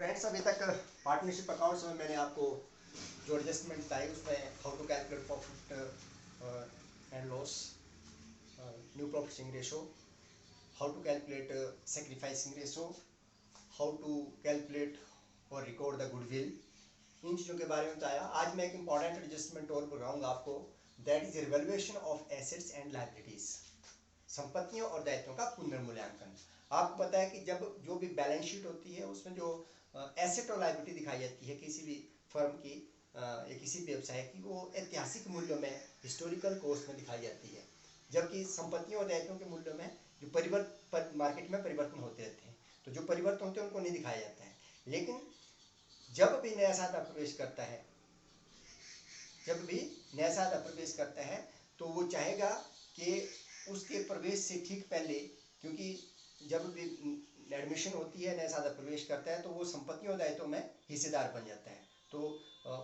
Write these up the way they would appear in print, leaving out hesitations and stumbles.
Friends, अभी तक partnership accounts में मैंने आपको जो एडजस्टमेंट बताई उसमें how to calculate profit and loss, new profiting ratio, how to calculate sacrificing ratio, how to calculate और रिकॉर्ड द गुडविल, इन चीज़ों के बारे में बताया। आज मैं एक इम्पॉर्टेंट एडजस्टमेंट और बताऊंगा आपको, that is revaluation of assets and liabilities, संपत्तियों और दायित्वों का पुनर्मूल्यांकन। आपको पता है कि जब जो भी बैलेंस शीट होती है उसमें जो एसेट और लायबिलिटी दिखाई जाती है किसी भी फर्म की या किसी भी व्यवसाय की, वो ऐतिहासिक मूल्यों में, हिस्टोरिकल कॉस्ट में दिखाई जाती है, जबकि संपत्तियों और दायित्वों के मूल्यों में जो मार्केट में परिवर्तन होते रहते हैं, तो जो परिवर्तन होते हैं उनको नहीं दिखाया जाता है। लेकिन जब भी नया साधा प्रवेश करता है, तो वो चाहेगा कि उसके प्रवेश से ठीक पहले, क्योंकि जब भी एडमिशन होती है, नया साधा प्रवेश करता है, तो वो संपत्तियों और दायित्वों में हिस्सेदार बन जाता है। तो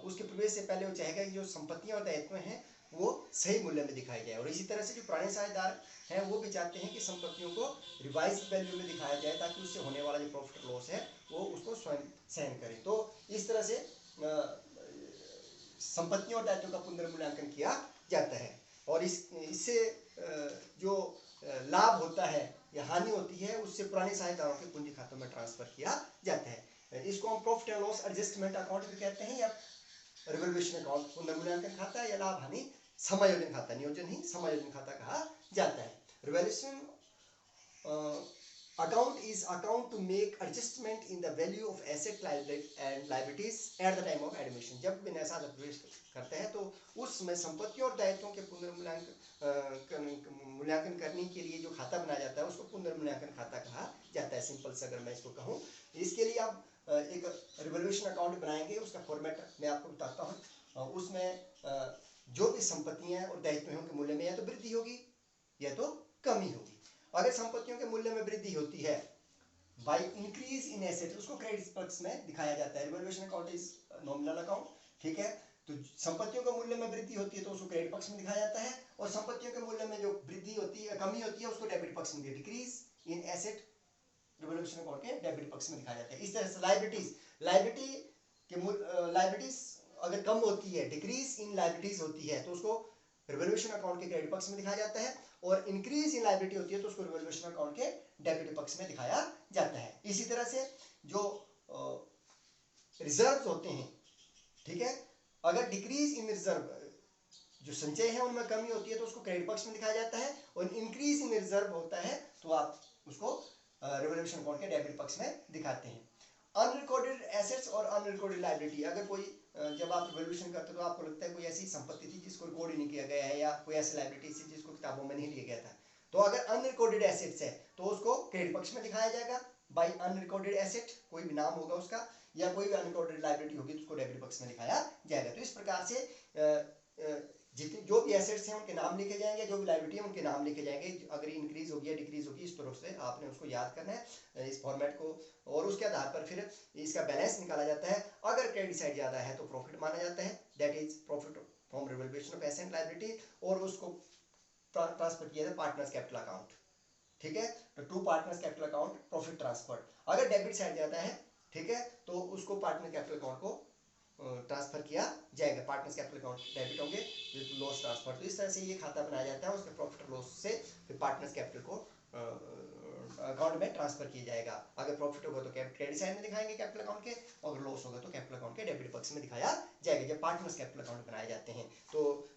उसके प्रवेश से पहले वो चाहेगा कि जो संपत्तियां और दायित्व हैं वो सही मूल्य में दिखाई जाए। और इसी तरह से जो पुराने साझेदार हैं वो भी चाहते हैं कि संपत्तियों को रिवाइज वैल्यू में दिखाया जाए, ताकि उससे होने वाला जो प्रॉफिट लॉस है वो उसको स्वयं सहन करे। तो इस तरह से संपत्तियों और दायित्वों का पुनर्मूल्यांकन किया जाता है। और इससे जो लाभ होता है या हानि होती है उससे पुराने साझेदारों के पूंजी खातों में ट्रांसफर किया जाता है। इसको हम profit and loss adjustment account भी कहते हैं, या रिवैल्यूएशन अकाउंट, पुनर्मूल्यांकन खाता, या लाभ हानि समायोजन खाता, नियोजन ही समायोजन खाता कहा जाता है। Revaluation account is account to make adjustment in the value of asset and liabilities at the time of admission। जब भी नया साधा प्रवेश करते हैं तो उस समय संपत्तियों और दायित्वों के मूल्यांकन करने के लिए जो खाता बनाया जाता है उसको पुनर्मूल्यांकन खाता कहा जाता है। सिंपल से अगर मैं इसको कहूँ, इसके लिए आप एक रिवैल्यूएशन अकाउंट बनाएंगे, उसका फॉर्मेट मैं आपको बताता हूँ। उसमें जो भी संपत्तियां और दायित्व हैं उनके मूल्य में या तो वृद्धि होगी या तो कमी होगी। अगर संपत्तियों के मूल्य में वृद्धि होती है बाय इंक्रीज इन एसेट, उसको क्रेडिट पक्ष में दिखाया जाता है। Revaluation account is nominal account, ठीक है। तो संपत्तियों के मूल्य में वृद्धि होती है तो उसको क्रेडिट पक्ष में दिखाया जाता है, और संपत्तियों के मूल्य में जो वृद्धि होती है, कमी होती है, उसको डेबिट पक्ष में, decrease in asset revaluation account के डेबिट पक्ष में दिखाया जाता है। इस तरह से लायबिलिटीज अगर कम होती है, डिक्रीज इन लायबिलिटीज होती है, तो उसको रिवैल्यूएशन अकाउंट के क्रेडिट पक्ष में दिखाया जाता है, और इंक्रीज इन लायबिलिटी होती है तो उसको रिवैल्यूएशन अकाउंट के डेबिट पक्ष में दिखाया जाता है। इसी तरह से जो रिजर्व्स होते हैं, ठीक है, अगर डिक्रीज इन रिजर्व, जो संचय है उनमें कमी होती है तो उसको क्रेडिट पक्ष में दिखाया जाता है, और इंक्रीज इन रिजर्व होता है तो आप उसको रिवैल्यूएशन अकाउंट के डेबिट पक्ष में दिखाते हैं। अनरिकॉर्डेड एसेट्स और अनरिकॉर्डेड लायबिलिटी, अगर कोई जब आप रिवैल्यूएशन करते हो तो आपको लगता है कोई ऐसी संपत्ति थी जिसको रिकॉर्ड ही नहीं किया गया है, या कोई ऐसी लायबिलिटी थी जिसको किताबों में नहीं लिया गया था, तो अगर अनरिकॉर्डेड एसेट्स है तो उसको क्रेडिट पक्ष में दिखाया जाएगा बाय अनरिकॉर्डेड एसेट, कोई भी नाम होगा उसका, या कोई भी अनरिकॉर्डेड लायबिलिटी होगी तो उसको डेबिट पक्ष में दिखाया जाएगा। तो इस प्रकार से जितने जो भी एसेट्स हैं उनके नाम लिखे जाएंगे, जो भी लायबिलिटी है उनके नाम लिखे जाएंगे, अगर इंक्रीज होगी या डिक्रीज होगी, इस तरह से आपने उसको याद करना है, इस फॉर्मेट को, और उसके आधार पर फिर इसका बैलेंस निकाला जाता है। अगर क्रेडिट साइड ज्यादा है तो प्रॉफिट माना जाता है, that is profit from revaluation of asset liability, और उसको ट्रांसफर किया जाता है पार्टनर्स कैपिटल अकाउंट, ठीक है। तो to partners capital account profit transfer. अगर डेबिट साइड ज्यादा है, ठीक है, तो उसको पार्टनर कैपिटल अकाउंट को ट्रांसफर किया जाएगा, पार्टनर्स कैपिटल अकाउंट डेबिट होंगे, लॉस ट्रांसफर। तो इस तरह से ये खाता बनाया जाता है, उसके प्रॉफिट लॉस से फिर पार्टनर्स कैपिटल को अकाउंट में ट्रांसफर किया जाएगा। अगर प्रॉफिट होगा तो क्रेडिट साइड में दिखाएंगे कैपिटल अकाउंट के, और लॉस होगा तो कैपिटल अकाउंट के डेबिट पक्ष में दिखाया जाएगा। जब पार्टनर्स कैपिटल अकाउंट बनाए जाते हैं तो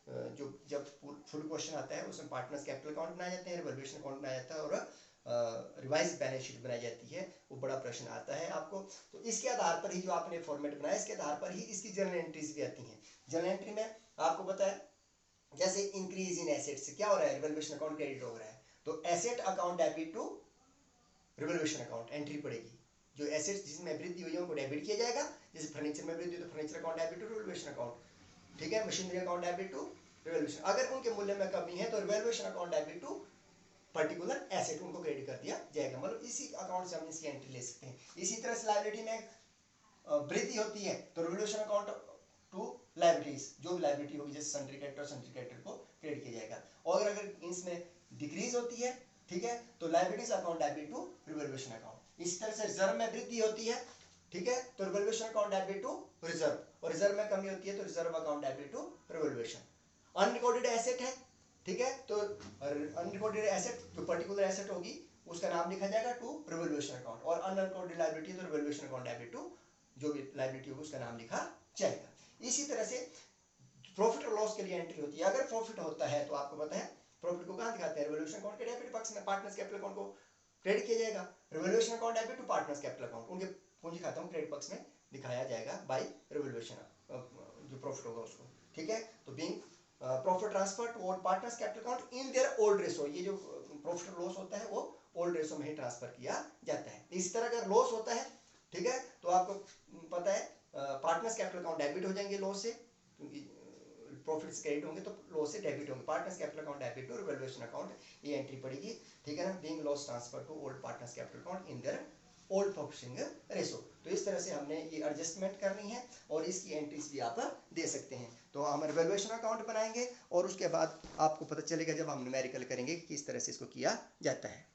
जब फुल क्वेश्चन आता है उसमें पार्टनर्स कैपिटल अकाउंट बनाए जाते हैं, रिवैल्यूएशन अकाउंट बनाया जाता है, और रिवाइज बैलेंस शीट बनाई जाती है। वो बड़ा प्रश्न आता है आपको, तो इसके आधार पर ही जो आपने फॉर्मेट बनाया, इसके आधार पर ही इसकी जर्नल एंट्रीज भी आती हैं। जर्नल एंट्री में आपको पता है, जैसे इंक्रीज इन एसेट्स क्या हो रहा है, रिवैल्यूएशन अकाउंट क्रेडिट हो रहा है, तो asset account debit to revaluation account entry पड़ेगी। जो एसेट्स जिसमें वृद्धि हुई है उनको डेबिट किया जाएगा, जैसे फर्नीचर में वृद्धि तो furniture account debit to revaluation account, ठीक है, machinery account debit to revaluation. अगर उनके मूल्य में कमी है तो revaluation account debit to particular asset, उनको क्रेडिट कर दिया जाएगा। मतलब इसी अकाउंट से हम इसकी एंट्री ले सकते हैं। इसी तरह से लायबिलिटी में वृद्धि होती है तो रिवैल्यूएशन अकाउंट टू लायबिलिटीज, जो भी लायबिलिटी होगी जैसे सन्ड्री क्रेडिटर को क्रेडिट किया जाएगा। और अगर इसमें डिक्रीज होती है, ठीक है, तो liabilities account debit to revaluation account. इसी तरह से रिजर्व में वृद्धि होती है, ठीक है, तो revolution account debit to reserve, और रिजर्व में कमी होती है तो reserve account debit to revolution. Unrecorded asset है, ठीक है, तो अनरिकॉर्डेड एसेट जो पर्टिकुलर एसेट होगी उसका नाम लिखा जाएगा टू रिवोल्यूशन अकाउंट, और अनरिकॉर्डेड लायबिलिटी तो रिवोल्यूशन अकाउंट डेबिट टू जो भी लायबिलिटी होगी उसका नाम लिखा जाएगा। इसी तरह से प्रॉफिट और लॉस के लिए एंट्री होती है। अगर प्रॉफिट होता है तो आपको पता है प्रॉफिट को कहाँ दिखाते हैं, रिवोल्यूशन अकाउंट के डेबिट पक्ष में, पार्टनर्स कैपिटल अकाउंट को क्रेडिट किया जाएगा। Revolution account debit to partners capital account, उनके पूंजी खातों को क्रेडिट पक्ष में दिखाया जाएगा बाय रिवोल्यूशन, जो प्रॉफिट होगा उसको, ठीक है। तो being profit transfer to partners capital account in their old ratio, ये जो प्रॉफिट और लॉस होता है वो ओल्ड रेशो में ही ट्रांसफर किया जाता है। इसी तरह अगर लॉस होता है, ठीक है, तो आपको पता है पार्टनर्स कैपिटल अकाउंट डेबिट हो जाएंगे लॉस से, क्योंकि प्रॉफिट्स क्रेडिट होंगे तो लॉस से डेबिट होंगे। Partners capital account debit to revolution account, ये एंट्री पड़ेगी, ठीक है ना। Being loss transfer to old partners capital account in their old profiting ratio. तो इस तरह से हमने ये एडजस्टमेंट करनी है और इसकी एंट्रीज भी आप दे सकते हैं। तो हम रिवोल्यूशन अकाउंट बनाएंगे और उसके बाद आपको पता चलेगा जब हम न्यूमेरिकल करेंगे कि किस तरह से इसको किया जाता है।